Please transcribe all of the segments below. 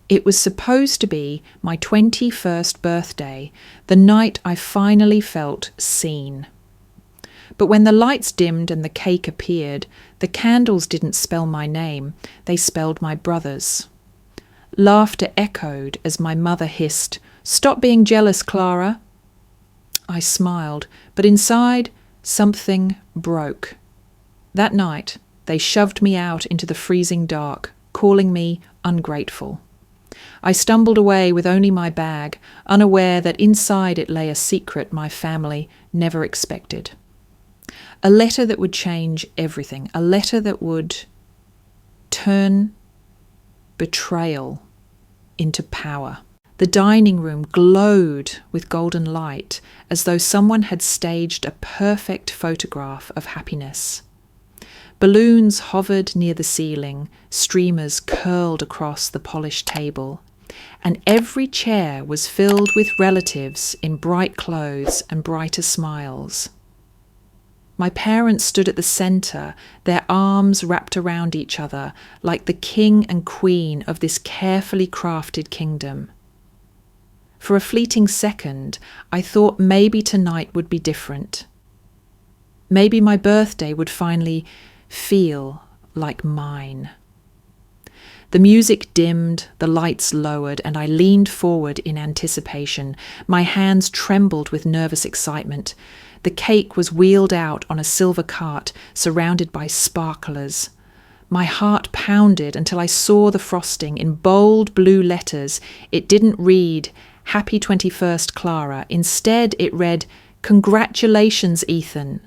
It was supposed to be my 21st birthday, the night I finally felt seen. But when the lights dimmed and the cake appeared, the candles didn't spell my name, they spelled my brother's. Laughter echoed as my mother hissed, "Stop being jealous, Clara." I smiled, but inside, something broke. That night, they shoved me out into the freezing dark, calling me ungrateful. I stumbled away with only my bag, unaware that inside it lay a secret my family never expected. A letter that would change everything, a letter that would turn betrayal into power. The dining room glowed with golden light, as though someone had staged a perfect photograph of happiness. Balloons hovered near the ceiling, streamers curled across the polished table, and every chair was filled with relatives in bright clothes and brighter smiles. My parents stood at the centre, their arms wrapped around each other, like the king and queen of this carefully crafted kingdom. For a fleeting second, I thought maybe tonight would be different. Maybe my birthday would finally feel like mine. The music dimmed, the lights lowered, and I leaned forward in anticipation. My hands trembled with nervous excitement. The cake was wheeled out on a silver cart, surrounded by sparklers. My heart pounded until I saw the frosting in bold blue letters. It didn't read, "Happy 21st, Clara." Instead, it read, "Congratulations, Ethan."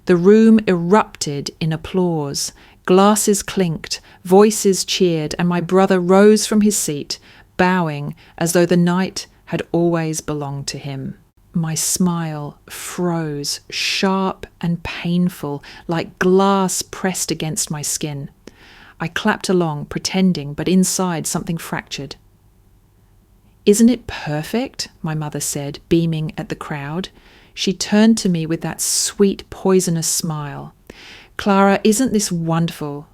The room erupted in applause. Glasses clinked, voices cheered, and my brother rose from his seat, bowing as though the night had always belonged to him. My smile froze, sharp and painful, like glass pressed against my skin. I clapped along, pretending, but inside something fractured. "Isn't it perfect?" my mother said, beaming at the crowd. She turned to me with that sweet, poisonous smile. "Clara, isn't this wonderful?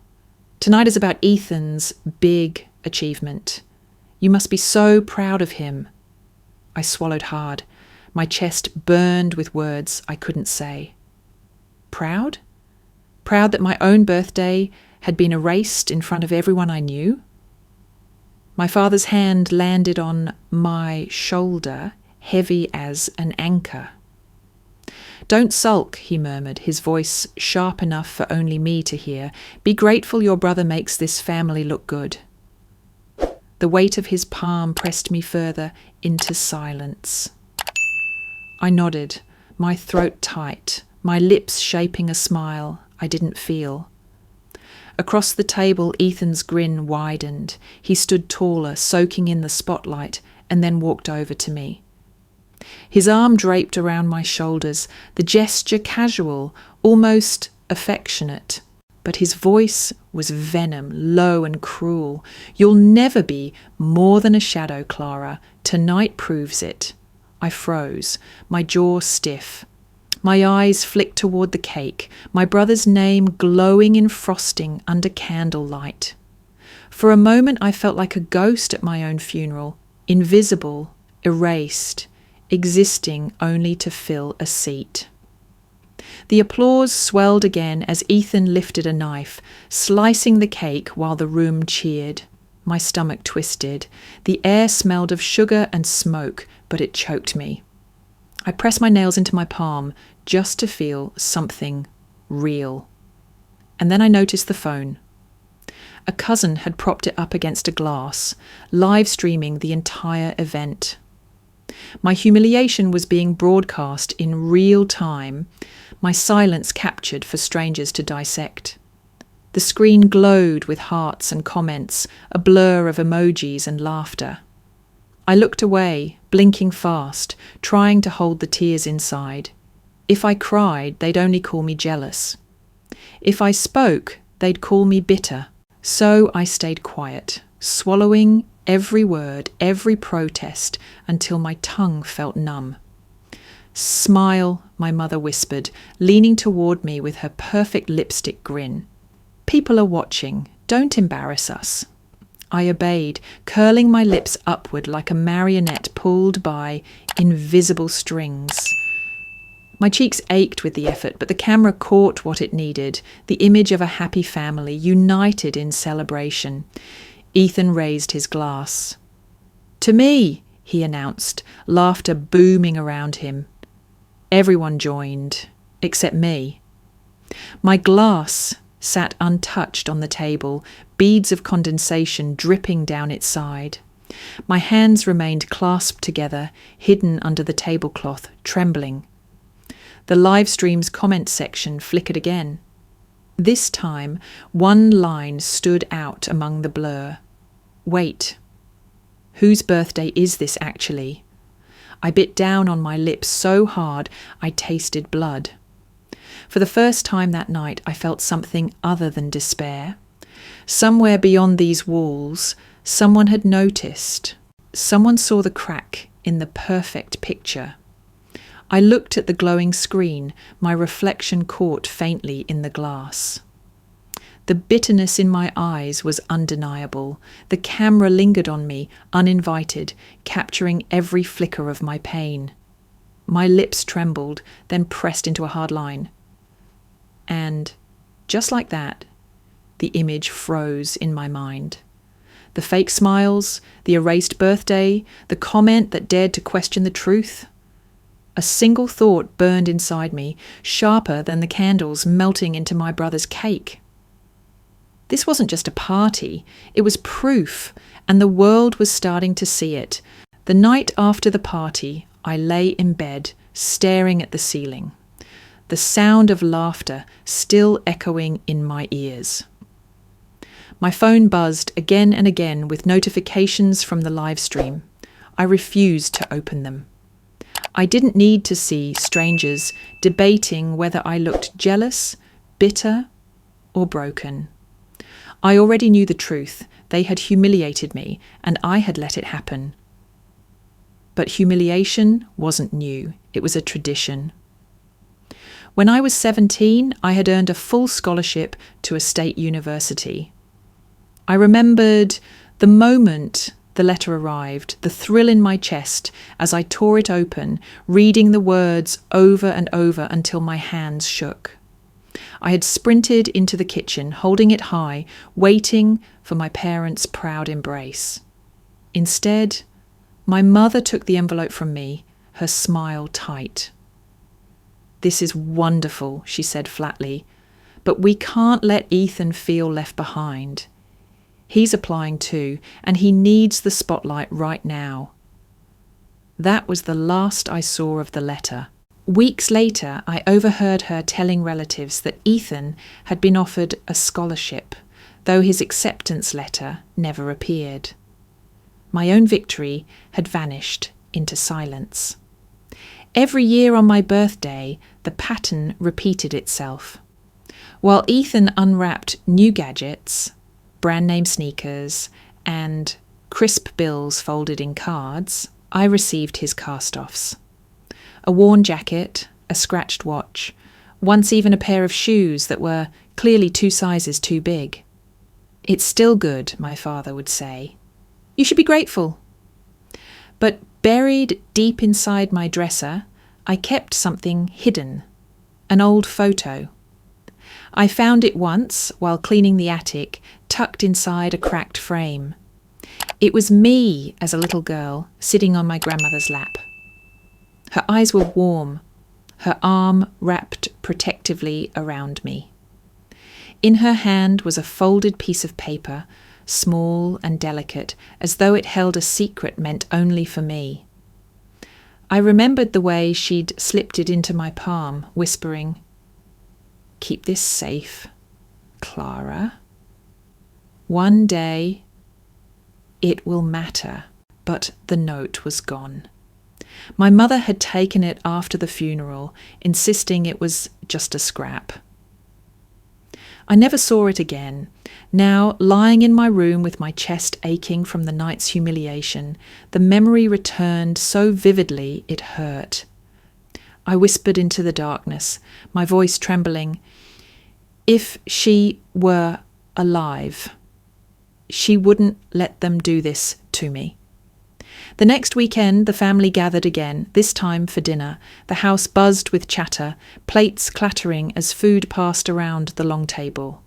Tonight is about Ethan's big achievement. You must be so proud of him." I swallowed hard. My chest burned with words I couldn't say. Proud? Proud that my own birthday had been erased in front of everyone I knew? My father's hand landed on my shoulder, heavy as an anchor. "Don't sulk," he murmured, his voice sharp enough for only me to hear. "Be grateful your brother makes this family look good." The weight of his palm pressed me further into silence. I nodded, my throat tight, my lips shaping a smile I didn't feel. Across the table, Ethan's grin widened. He stood taller, soaking in the spotlight, and then walked over to me. His arm draped around my shoulders, the gesture casual, almost affectionate. But his voice was venom, low and cruel. "You'll never be more than a shadow, Clara. Tonight proves it." I froze, my jaw stiff. My eyes flicked toward the cake, my brother's name glowing in frosting under candlelight. For a moment I felt like a ghost at my own funeral, invisible, erased, existing only to fill a seat. The applause swelled again as Ethan lifted a knife, slicing the cake while the room cheered. My stomach twisted. The air smelled of sugar and smoke, but it choked me. I pressed my nails into my palm just to feel something real. And then I noticed the phone. A cousin had propped it up against a glass, live streaming the entire event. My humiliation was being broadcast in real time, my silence captured for strangers to dissect. The screen glowed with hearts and comments, a blur of emojis and laughter. I looked away, blinking fast, trying to hold the tears inside. If I cried, they'd only call me jealous. If I spoke, they'd call me bitter. So I stayed quiet, swallowing every word, every protest, until my tongue felt numb. "Smile," my mother whispered, leaning toward me with her perfect lipstick grin. "People are watching. Don't embarrass us." I obeyed, curling my lips upward like a marionette pulled by invisible strings. My cheeks ached with the effort, but the camera caught what it needed, the image of a happy family, united in celebration. Ethan raised his glass. "To me," he announced, laughter booming around him. Everyone joined, except me. My glass sat untouched on the table, beads of condensation dripping down its side. My hands remained clasped together, hidden under the tablecloth, trembling. The live stream's comment section flickered again. This time, one line stood out among the blur. "Wait. Whose birthday is this actually?" I bit down on my lips so hard I tasted blood. For the first time that night, I felt something other than despair. Somewhere beyond these walls, someone had noticed. Someone saw the crack in the perfect picture. I looked at the glowing screen, my reflection caught faintly in the glass. The bitterness in my eyes was undeniable. The camera lingered on me, uninvited, capturing every flicker of my pain. My lips trembled, then pressed into a hard line. And, just like that, the image froze in my mind. The fake smiles, the erased birthday, the comment that dared to question the truth. A single thought burned inside me, sharper than the candles melting into my brother's cake. This wasn't just a party, it was proof, and the world was starting to see it. The night after the party, I lay in bed, staring at the ceiling, the sound of laughter still echoing in my ears. My phone buzzed again and again with notifications from the live stream. I refused to open them. I didn't need to see strangers debating whether I looked jealous, bitter, or broken. I already knew the truth. They had humiliated me, and I had let it happen. But humiliation wasn't new. It was a tradition. When I was 17, I had earned a full scholarship to a state university. I remembered the moment the letter arrived, the thrill in my chest as I tore it open, reading the words over and over until my hands shook. I had sprinted into the kitchen, holding it high, waiting for my parents' proud embrace. Instead, my mother took the envelope from me, her smile tight. "This is wonderful," she said flatly, "but we can't let Ethan feel left behind. He's applying too, and he needs the spotlight right now." That was the last I saw of the letter. Weeks later, I overheard her telling relatives that Ethan had been offered a scholarship, though his acceptance letter never appeared. My own victory had vanished into silence. Every year on my birthday, the pattern repeated itself. While Ethan unwrapped new gadgets, brand name sneakers, and crisp bills folded in cards, I received his cast-offs. A worn jacket, a scratched watch, once even a pair of shoes that were clearly 2 sizes too big. "It's still good," my father would say. "You should be grateful." But buried deep inside my dresser, I kept something hidden, an old photo. I found it once while cleaning the attic, tucked inside a cracked frame. It was me as a little girl, sitting on my grandmother's lap. Her eyes were warm, her arm wrapped protectively around me. In her hand was a folded piece of paper, small and delicate, as though it held a secret meant only for me. I remembered the way she'd slipped it into my palm, whispering, "Keep this safe, Clara. One day it will matter." But the note was gone. My mother had taken it after the funeral, insisting it was just a scrap. I never saw it again. Now, lying in my room with my chest aching from the night's humiliation, the memory returned so vividly it hurt. I whispered into the darkness, my voice trembling, "If she were alive." She wouldn't let them do this to me. The next weekend, the family gathered again, this time for dinner. The house buzzed with chatter, plates clattering as food passed around the long table.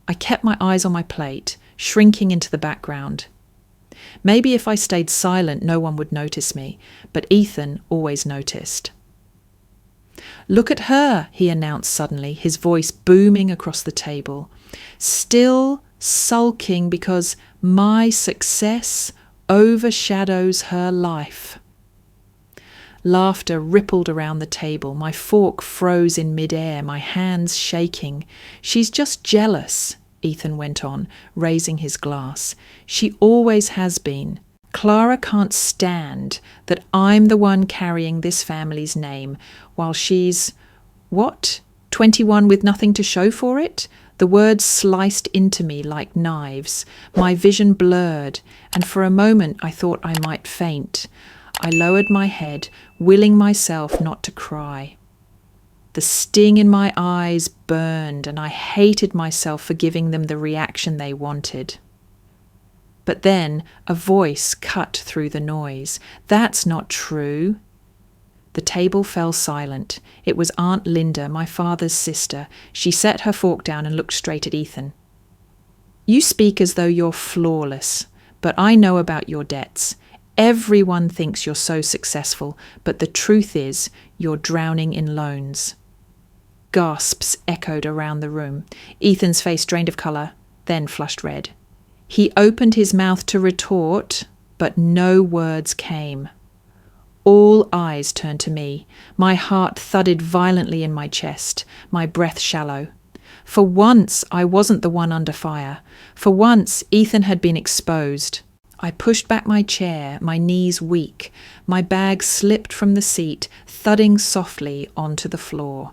I kept my eyes on my plate, shrinking into the background. Maybe if I stayed silent, no one would notice me, but Ethan always noticed. "Look at her," he announced suddenly, his voice booming across the table. "Still sulking because my success overshadows her life." Laughter rippled around the table. My fork froze in midair, my hands shaking. "She's just jealous," Ethan went on, raising his glass. "She always has been. Clara can't stand that I'm the one carrying this family's name, while she's, 21 with nothing to show for it?" The words sliced into me like knives. My vision blurred, and for a moment I thought I might faint. I lowered my head, willing myself not to cry. The sting in my eyes burned, and I hated myself for giving them the reaction they wanted. But then a voice cut through the noise. "That's not true." The table fell silent. It was Aunt Linda, my father's sister. She set her fork down and looked straight at Ethan. "You speak as though you're flawless, but I know about your debts. Everyone thinks you're so successful, but the truth is you're drowning in loans." Gasps echoed around the room. Ethan's face drained of colour, then flushed red. He opened his mouth to retort, but no words came. All eyes turned to me. My heart thudded violently in my chest, my breath shallow. For once, I wasn't the one under fire. For once, Ethan had been exposed. I pushed back my chair, my knees weak. My bag slipped from the seat, thudding softly onto the floor.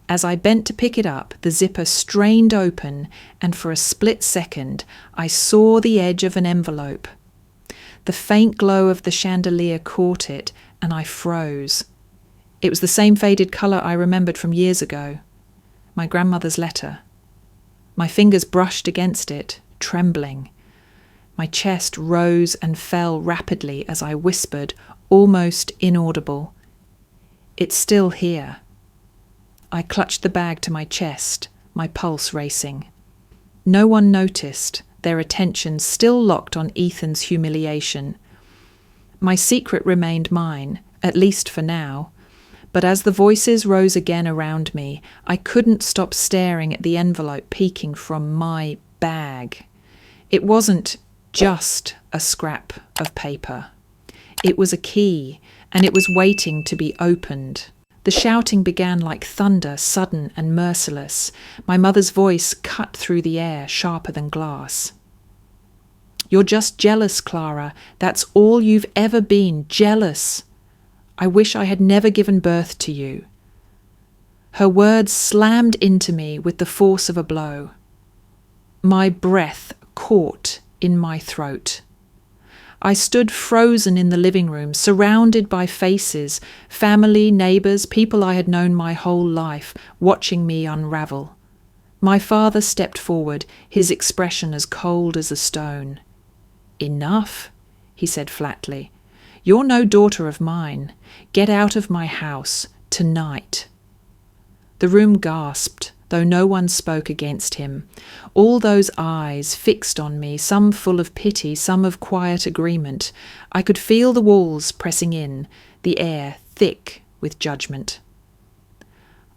As I bent to pick it up, the zipper strained open, and for a split second, I saw the edge of an envelope. The faint glow of the chandelier caught it, and I froze. It was the same faded colour I remembered from years ago. My grandmother's letter. My fingers brushed against it, trembling. My chest rose and fell rapidly as I whispered, almost inaudible, "It's still here." I clutched the bag to my chest, my pulse racing. No one noticed, their attention still locked on Ethan's humiliation. My secret remained mine, at least for now, but as the voices rose again around me, I couldn't stop staring at the envelope peeking from my bag. It wasn't just a scrap of paper. It was a key, and it was waiting to be opened. The shouting began like thunder, sudden and merciless. My mother's voice cut through the air, sharper than glass. "You're just jealous, Clara. That's all you've ever been, jealous. I wish I had never given birth to you." Her words slammed into me with the force of a blow. My breath caught in my throat. I stood frozen in the living room, surrounded by faces, family, neighbours, people I had known my whole life, watching me unravel. My father stepped forward, his expression as cold as a stone. "Enough," he said flatly. "You're no daughter of mine. Get out of my house, tonight." The room gasped, though no one spoke against him. All those eyes fixed on me, some full of pity, some of quiet agreement. I could feel the walls pressing in, the air thick with judgment.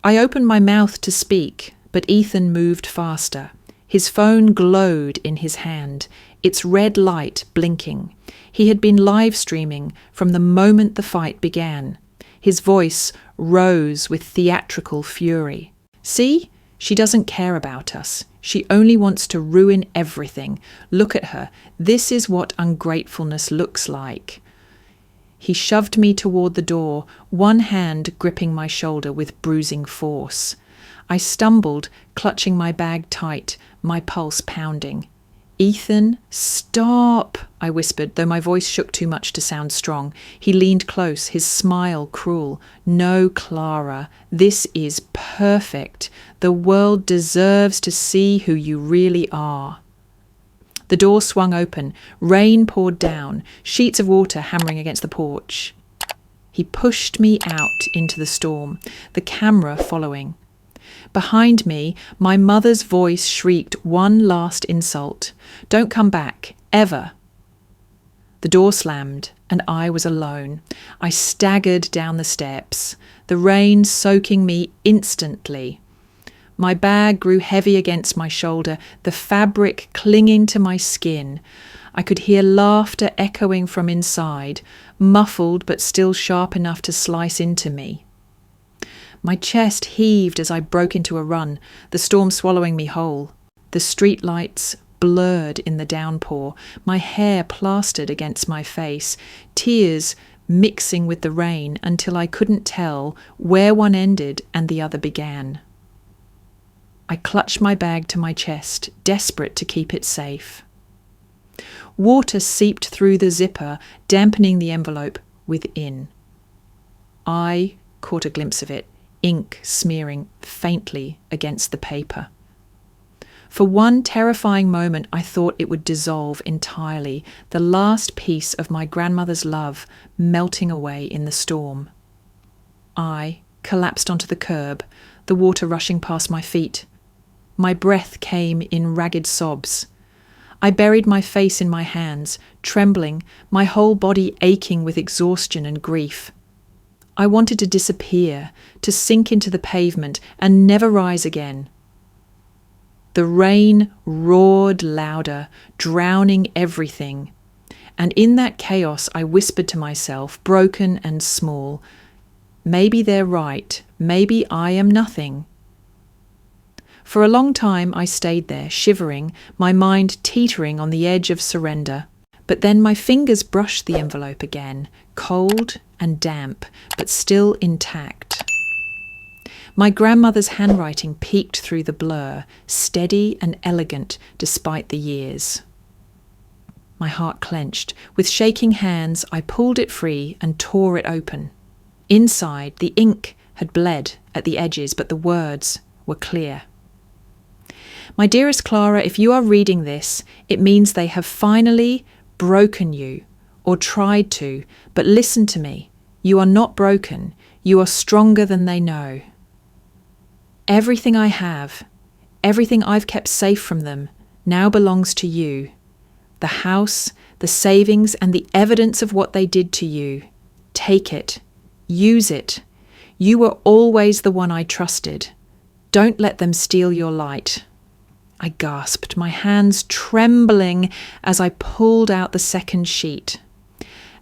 I opened my mouth to speak, but Ethan moved faster. His phone glowed in his hand, its red light blinking. He had been live streaming from the moment the fight began. His voice rose with theatrical fury. "See? She doesn't care about us. She only wants to ruin everything. Look at her. This is what ungratefulness looks like." He shoved me toward the door, one hand gripping my shoulder with bruising force. I stumbled, clutching my bag tight, my pulse pounding. "Ethan, stop," I whispered, though my voice shook too much to sound strong. He leaned close, his smile cruel. "No, Clara, this is perfect. The world deserves to see who you really are." The door swung open. Rain poured down, sheets of water hammering against the porch. He pushed me out into the storm, the camera following. Behind me, my mother's voice shrieked one last insult. "Don't come back, ever." The door slammed, and I was alone. I staggered down the steps, the rain soaking me instantly. My bag grew heavy against my shoulder, the fabric clinging to my skin. I could hear laughter echoing from inside, muffled but still sharp enough to slice into me. My chest heaved as I broke into a run, the storm swallowing me whole. The street lights blurred in the downpour, my hair plastered against my face, tears mixing with the rain until I couldn't tell where one ended and the other began. I clutched my bag to my chest, desperate to keep it safe. Water seeped through the zipper, dampening the envelope within. I caught a glimpse of it, ink smearing faintly against the paper. For one terrifying moment, I thought it would dissolve entirely, the last piece of my grandmother's love melting away in the storm. I collapsed onto the curb, the water rushing past my feet. My breath came in ragged sobs. I buried my face in my hands, trembling, my whole body aching with exhaustion and grief. I wanted to disappear, to sink into the pavement and never rise again. The rain roared louder, drowning everything. And in that chaos, I whispered to myself, broken and small, maybe they're right, maybe I am nothing. For a long time I stayed there, shivering, my mind teetering on the edge of surrender. But then my fingers brushed the envelope again, cold and damp, but still intact. My grandmother's handwriting peeked through the blur, steady and elegant despite the years. My heart clenched. With shaking hands, I pulled it free and tore it open. Inside, the ink had bled at the edges, but the words were clear. My dearest Clara, if you are reading this, it means they have finally broken you, or tried to, but listen to me. You are not broken. You are stronger than they know. Everything I have, everything I've kept safe from them, now belongs to you. The house, the savings, and the evidence of what they did to you. Take it. Use it. You were always the one I trusted. Don't let them steal your light. I gasped, my hands trembling as I pulled out the second sheet.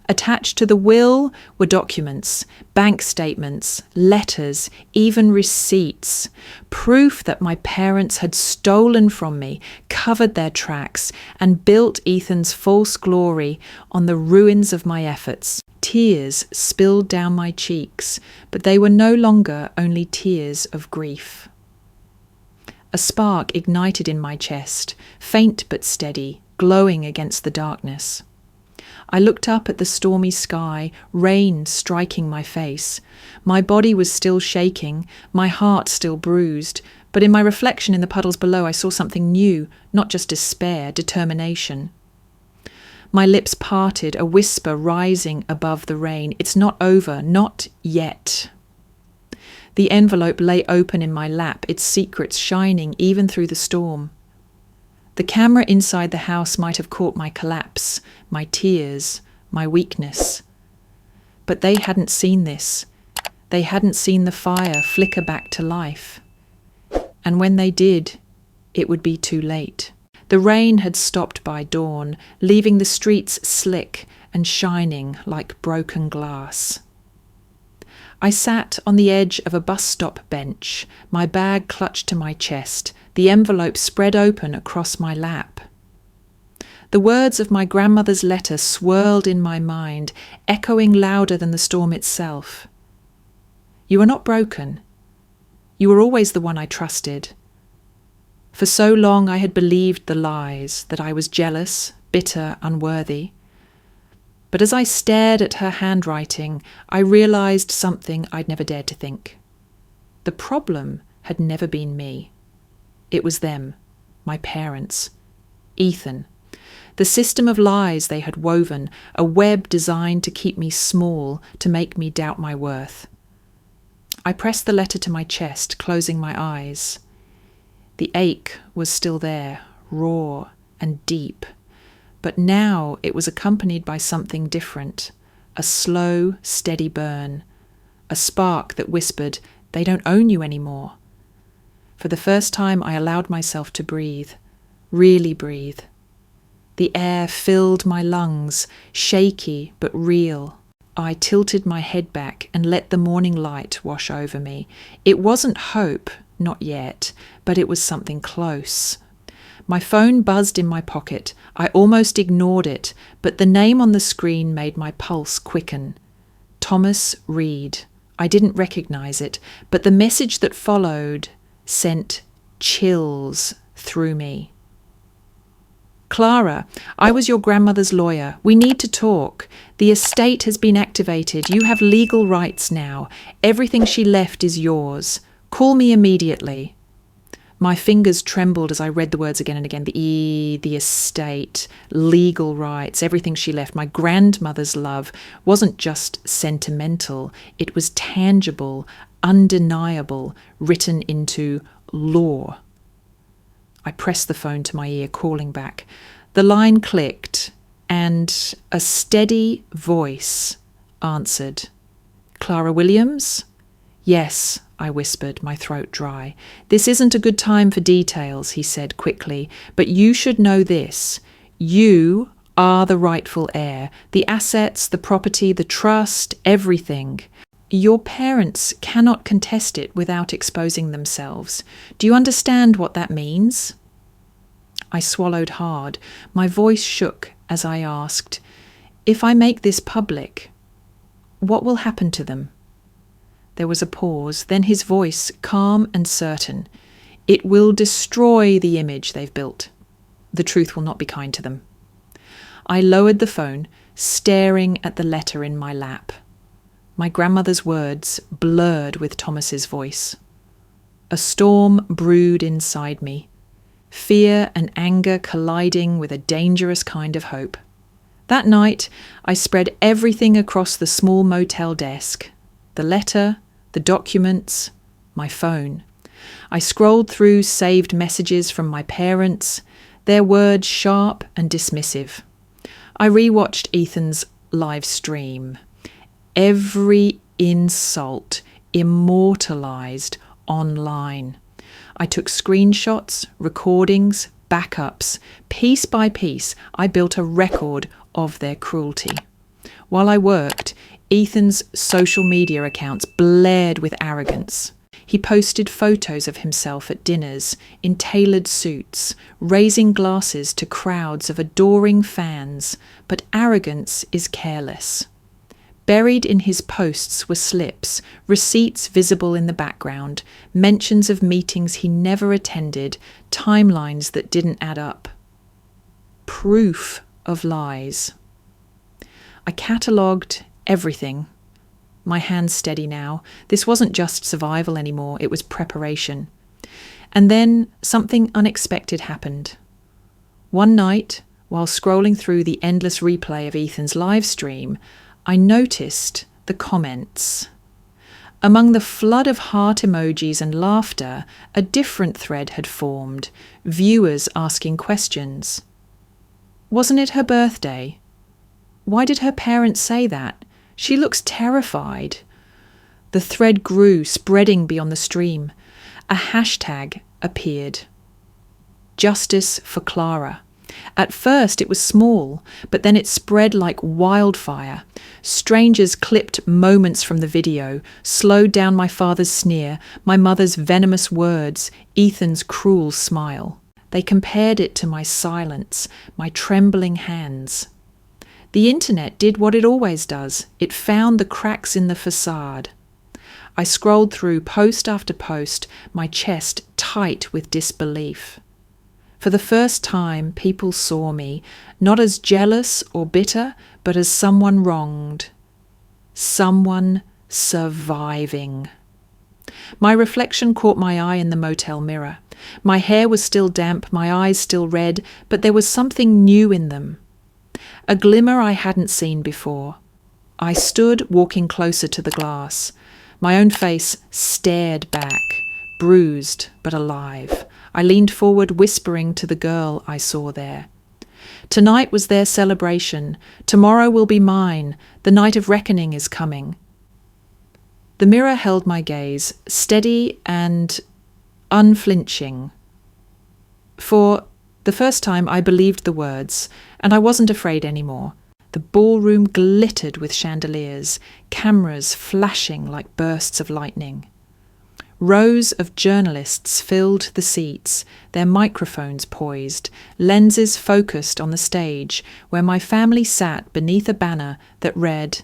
Attached to the will were documents, bank statements, letters, even receipts, proof that my parents had stolen from me, covered their tracks, and built Ethan's false glory on the ruins of my efforts. Tears spilled down my cheeks, but they were no longer only tears of grief. A spark ignited in my chest, faint but steady, glowing against the darkness. I looked up at the stormy sky, rain striking my face. My body was still shaking, my heart still bruised, but in my reflection in the puddles below I saw something new, not just despair, determination. My lips parted, a whisper rising above the rain. It's not over, not yet. The envelope lay open in my lap, its secrets shining even through the storm. The camera inside the house might have caught my collapse, my tears, my weakness. But they hadn't seen this. They hadn't seen the fire flicker back to life. And when they did, it would be too late. The rain had stopped by dawn, leaving the streets slick and shining like broken glass. I sat on the edge of a bus stop bench, my bag clutched to my chest, the envelope spread open across my lap. The words of my grandmother's letter swirled in my mind, echoing louder than the storm itself. You are not broken. You were always the one I trusted. For so long I had believed the lies, that I was jealous, bitter, unworthy. But as I stared at her handwriting, I realised something I'd never dared to think. The problem had never been me. It was them, my parents, Ethan. The system of lies they had woven, a web designed to keep me small, to make me doubt my worth. I pressed the letter to my chest, closing my eyes. The ache was still there, raw and deep, but now it was accompanied by something different, a slow, steady burn, a spark that whispered, "They don't own you anymore." For the first time, I allowed myself to breathe, really breathe. The air filled my lungs, shaky but real. I tilted my head back and let the morning light wash over me. It wasn't hope, not yet, but it was something close. My phone buzzed in my pocket. I almost ignored it, but the name on the screen made my pulse quicken. Thomas Reed. I didn't recognize it, but the message that followed sent chills through me. "Clara, I was your grandmother's lawyer. We need to talk. The estate has been activated. You have legal rights now. Everything she left is yours. Call me immediately." My fingers trembled as I read the words again and again. The estate, legal rights, everything she left. My grandmother's love wasn't just sentimental. It was tangible, undeniable, written into law. I pressed the phone to my ear, calling back. The line clicked, and a steady voice answered. "Clara Williams?" "Yes," I whispered, my throat dry. "This isn't a good time for details," he said quickly, "but you should know this. You are the rightful heir. The assets, the property, the trust, everything. Your parents cannot contest it without exposing themselves. Do you understand what that means?" I swallowed hard. My voice shook as I asked, "If I make this public, what will happen to them?" There was a pause, then his voice, calm and certain. "It will destroy the image they've built. The truth will not be kind to them." I lowered the phone, staring at the letter in my lap. My grandmother's words blurred with Thomas's voice. A storm brewed inside me, fear and anger colliding with a dangerous kind of hope. That night, I spread everything across the small motel desk. The letter, the documents, my phone. I scrolled through saved messages from my parents, their words sharp and dismissive. I rewatched Ethan's live stream. Every insult immortalized online. I took screenshots, recordings, backups. Piece by piece, I built a record of their cruelty. While I worked, Ethan's social media accounts blared with arrogance. He posted photos of himself at dinners, in tailored suits, raising glasses to crowds of adoring fans, but arrogance is careless. Buried in his posts were slips, receipts visible in the background, mentions of meetings he never attended, timelines that didn't add up. Proof of lies. I catalogued everything. My hands steady now. This wasn't just survival anymore, it was preparation. And then something unexpected happened. One night, while scrolling through the endless replay of Ethan's live stream, I noticed the comments. Among the flood of heart emojis and laughter, a different thread had formed, viewers asking questions. Wasn't it her birthday? Why did her parents say that? She looks terrified. The thread grew, spreading beyond the stream. A hashtag appeared. Justice for Clara. At first it was small, but then it spread like wildfire. Strangers clipped moments from the video, slowed down my father's sneer, my mother's venomous words, Ethan's cruel smile. They compared it to my silence, my trembling hands. The internet did what it always does. It found the cracks in the facade. I scrolled through post after post, my chest tight with disbelief. For the first time, people saw me, not as jealous or bitter, but as someone wronged. Someone surviving. My reflection caught my eye in the motel mirror. My hair was still damp, my eyes still red, but there was something new in them. A glimmer I hadn't seen before. I stood walking closer to the glass. My own face stared back, bruised but alive. I leaned forward, whispering to the girl I saw there. Tonight was their celebration. Tomorrow will be mine. The night of reckoning is coming. The mirror held my gaze, steady and unflinching. For the first time I believed the words, and I wasn't afraid anymore. The ballroom glittered with chandeliers, cameras flashing like bursts of lightning. Rows of journalists filled the seats, their microphones poised, lenses focused on the stage where my family sat beneath a banner that read,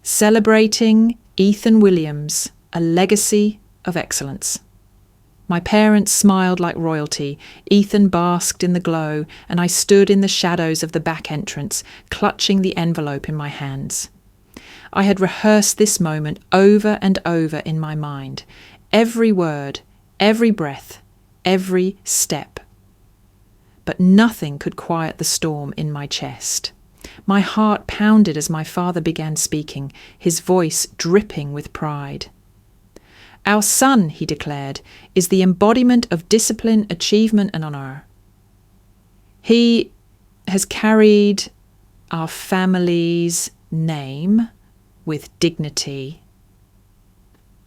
"Celebrating Ethan Williams, a legacy of excellence." My parents smiled like royalty, Ethan basked in the glow, and I stood in the shadows of the back entrance, clutching the envelope in my hands. I had rehearsed this moment over and over in my mind. Every word, every breath, every step. But nothing could quiet the storm in my chest. My heart pounded as my father began speaking, his voice dripping with pride. "Our son," he declared, "is the embodiment of discipline, achievement, and honor. He has carried our family's name with dignity."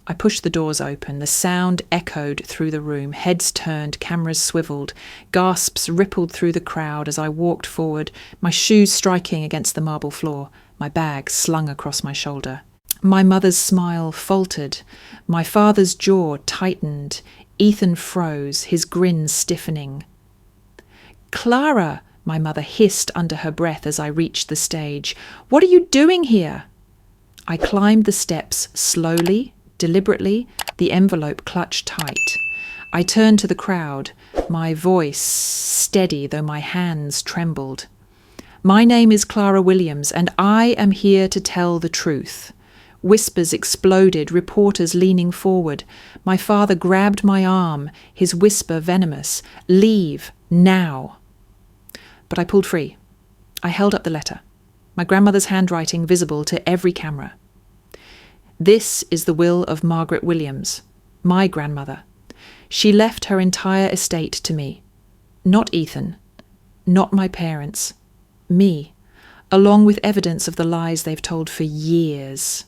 I pushed the doors open. The sound echoed through the room. Heads turned, cameras swiveled. Gasps rippled through the crowd as I walked forward, my shoes striking against the marble floor, my bag slung across my shoulder. My mother's smile faltered. My father's jaw tightened. Ethan froze, his grin stiffening. "Clara," my mother hissed under her breath as I reached the stage. "What are you doing here?" I climbed the steps slowly, deliberately, the envelope clutched tight. I turned to the crowd, my voice steady though my hands trembled. "My name is Clara Williams, and I am here to tell the truth." Whispers exploded, reporters leaning forward. My father grabbed my arm, his whisper venomous. "Leave, now." But I pulled free. I held up the letter, my grandmother's handwriting visible to every camera. "This is the will of Margaret Williams, my grandmother. She left her entire estate to me. Not Ethan, not my parents, me, along with evidence of the lies they've told for years."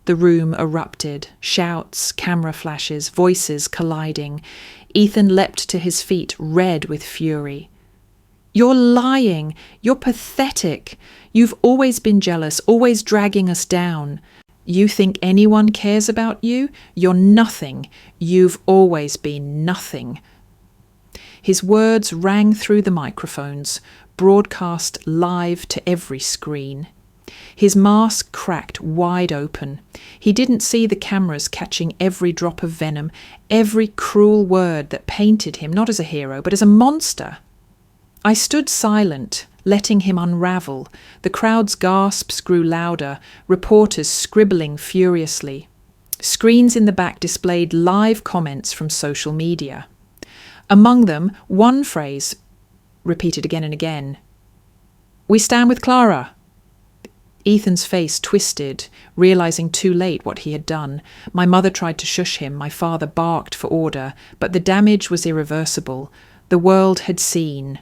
The room erupted, shouts, camera flashes, voices colliding. Ethan leapt to his feet, red with fury. "You're lying. You're pathetic. You've always been jealous, always dragging us down. You think anyone cares about you? You're nothing. You've always been nothing." His words rang through the microphones, broadcast live to every screen. His mask cracked wide open. He didn't see the cameras catching every drop of venom, every cruel word that painted him not as a hero, but as a monster. I stood silent, letting him unravel. The crowd's gasps grew louder, reporters scribbling furiously. Screens in the back displayed live comments from social media. Among them, one phrase, repeated again and again. "We stand with Clara." Ethan's face twisted, realizing too late what he had done. My mother tried to shush him. My father barked for order, but the damage was irreversible. The world had seen.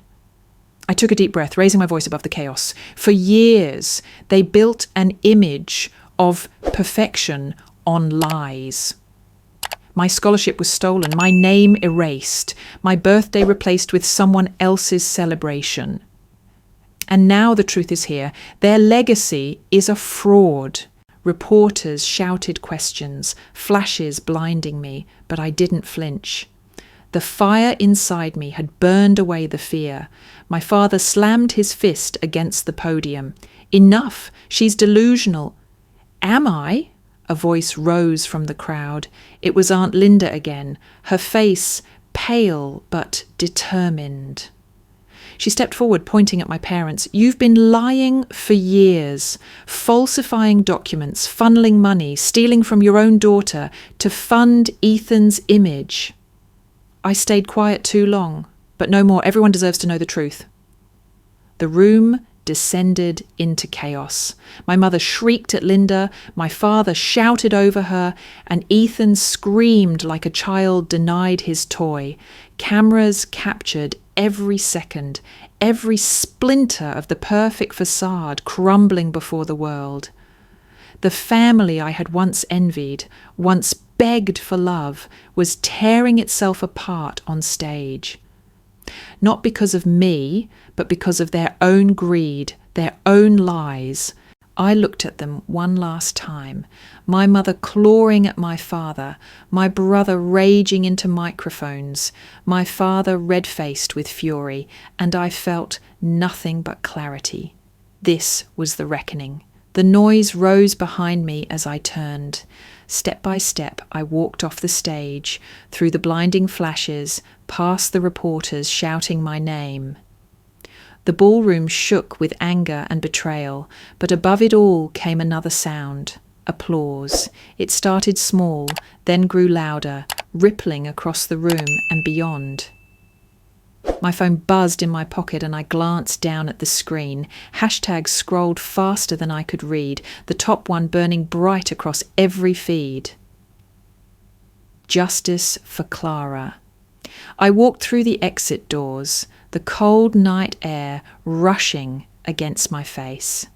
I took a deep breath, raising my voice above the chaos. For years, they built an image of perfection on lies. My scholarship was stolen, my name erased, my birthday replaced with someone else's celebration. And now the truth is here. Their legacy is a fraud. Reporters shouted questions, flashes blinding me, but I didn't flinch. The fire inside me had burned away the fear. My father slammed his fist against the podium. "Enough! She's delusional." "Am I?" A voice rose from the crowd. It was Aunt Linda again, her face pale but determined. She stepped forward, pointing at my parents. "You've been lying for years, falsifying documents, funneling money, stealing from your own daughter to fund Ethan's image." I stayed quiet too long, but no more. Everyone deserves to know the truth. The room descended into chaos. My mother shrieked at Linda, my father shouted over her, and Ethan screamed like a child denied his toy. Cameras captured every second, every splinter of the perfect facade crumbling before the world. The family I had once envied, once begged for love, was tearing itself apart on stage. Not because of me, but because of their own greed, their own lies. I looked at them one last time, my mother clawing at my father, my brother raging into microphones, my father red-faced with fury, and I felt nothing but clarity. This was the reckoning. The noise rose behind me as I turned. Step by step, I walked off the stage, through the blinding flashes, past the reporters shouting my name. The ballroom shook with anger and betrayal, but above it all came another sound, applause. It started small, then grew louder, rippling across the room and beyond. My phone buzzed in my pocket and I glanced down at the screen. Hashtags scrolled faster than I could read, the top one burning bright across every feed. Justice for Clara. I walked through the exit doors, the cold night air rushing against my face.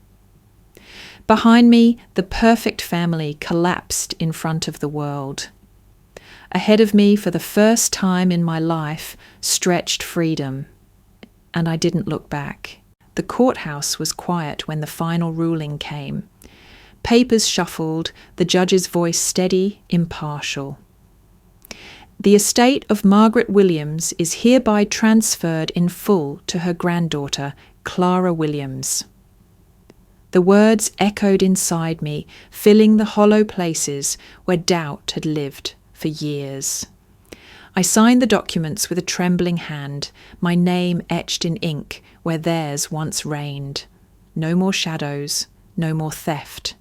Behind me, the perfect family collapsed in front of the world. Ahead of me, for the first time in my life, stretched freedom, and I didn't look back. The courthouse was quiet when the final ruling came. Papers shuffled, the judge's voice steady, impartial. The estate of Margaret Williams is hereby transferred in full to her granddaughter, Clara Williams. The words echoed inside me, filling the hollow places where doubt had lived for years. I signed the documents with a trembling hand, my name etched in ink where theirs once reigned. No more shadows, no more theft.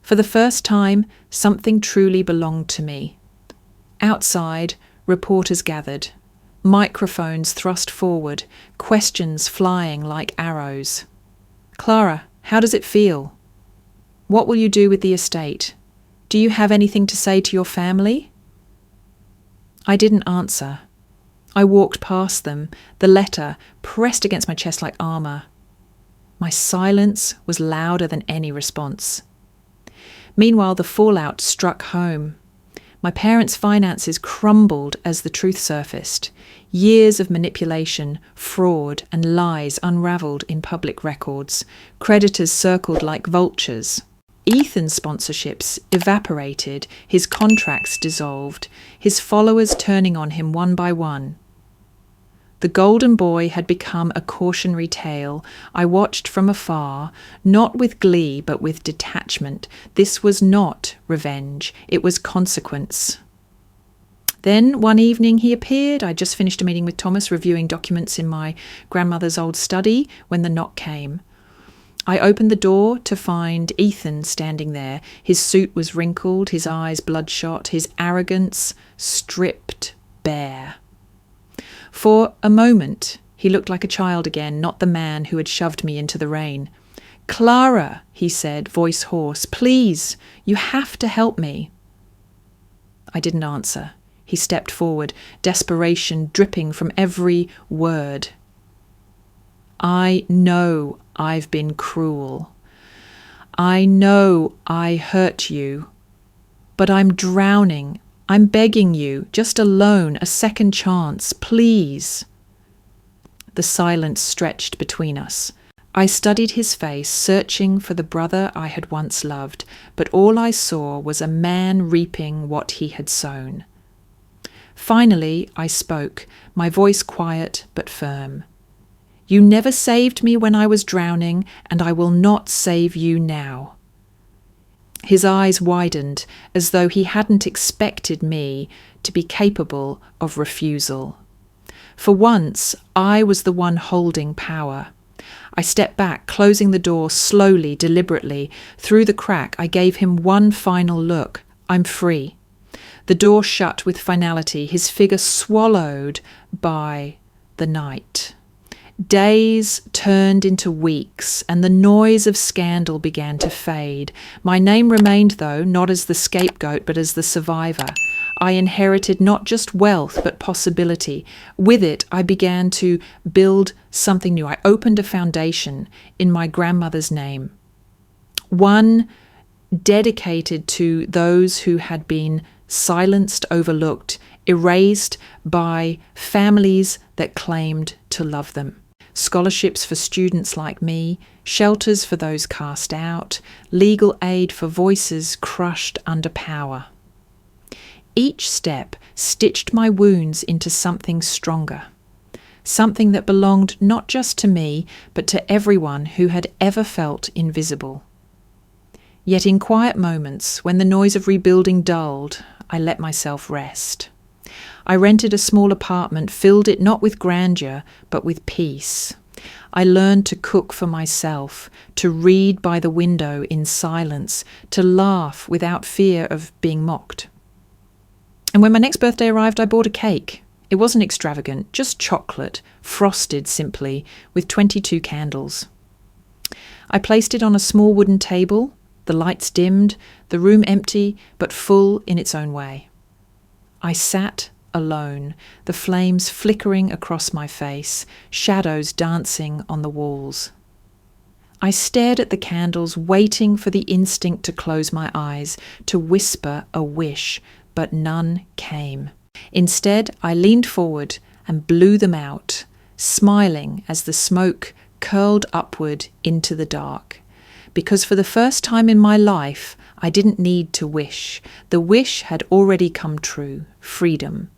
For the first time, something truly belonged to me. Outside, reporters gathered, microphones thrust forward, questions flying like arrows. Clara, how does it feel? What will you do with the estate? Do you have anything to say to your family? I didn't answer. I walked past them, the letter pressed against my chest like armour. My silence was louder than any response. Meanwhile, the fallout struck home. My parents' finances crumbled as the truth surfaced. Years of manipulation, fraud, and lies unravelled in public records. Creditors circled like vultures. Ethan's sponsorships evaporated, his contracts dissolved, his followers turning on him one by one. The golden boy had become a cautionary tale. I watched from afar, not with glee but with detachment. This was not revenge, it was consequence. Then one evening he appeared. I just finished a meeting with Thomas, reviewing documents in my grandmother's old study, when the knock came. I opened the door to find Ethan standing there. His suit was wrinkled, his eyes bloodshot, his arrogance stripped bare. For a moment, he looked like a child again, not the man who had shoved me into the rain. "Clara," he said, voice hoarse, "please, you have to help me." I didn't answer. He stepped forward, desperation dripping from every word. "I know I've been cruel. I know I hurt you. But I'm drowning. I'm begging you, just a loan, a second chance, please." The silence stretched between us. I studied his face, searching for the brother I had once loved, but all I saw was a man reaping what he had sown. Finally, I spoke, my voice quiet but firm. "You never saved me when I was drowning, and I will not save you now." His eyes widened, as though he hadn't expected me to be capable of refusal. For once, I was the one holding power. I stepped back, closing the door slowly, deliberately. Through the crack, I gave him one final look. I'm free. The door shut with finality, his figure swallowed by the night. Days turned into weeks, and the noise of scandal began to fade. My name remained, though, not as the scapegoat, but as the survivor. I inherited not just wealth, but possibility. With it, I began to build something new. I opened a foundation in my grandmother's name, one dedicated to those who had been silenced, overlooked, erased by families that claimed to love them. Scholarships for students like me, shelters for those cast out, legal aid for voices crushed under power. Each step stitched my wounds into something stronger, something that belonged not just to me, but to everyone who had ever felt invisible. Yet in quiet moments, when the noise of rebuilding dulled, I let myself rest. I rented a small apartment, filled it not with grandeur, but with peace. I learned to cook for myself, to read by the window in silence, to laugh without fear of being mocked. And when my next birthday arrived, I bought a cake. It wasn't extravagant, just chocolate, frosted simply, with 22 candles. I placed it on a small wooden table, the lights dimmed, the room empty, but full in its own way. I sat alone, the flames flickering across my face, shadows dancing on the walls. I stared at the candles, waiting for the instinct to close my eyes, to whisper a wish, but none came. Instead, I leaned forward and blew them out, smiling as the smoke curled upward into the dark. Because for the first time in my life, I didn't need to wish. The wish had already come true, freedom.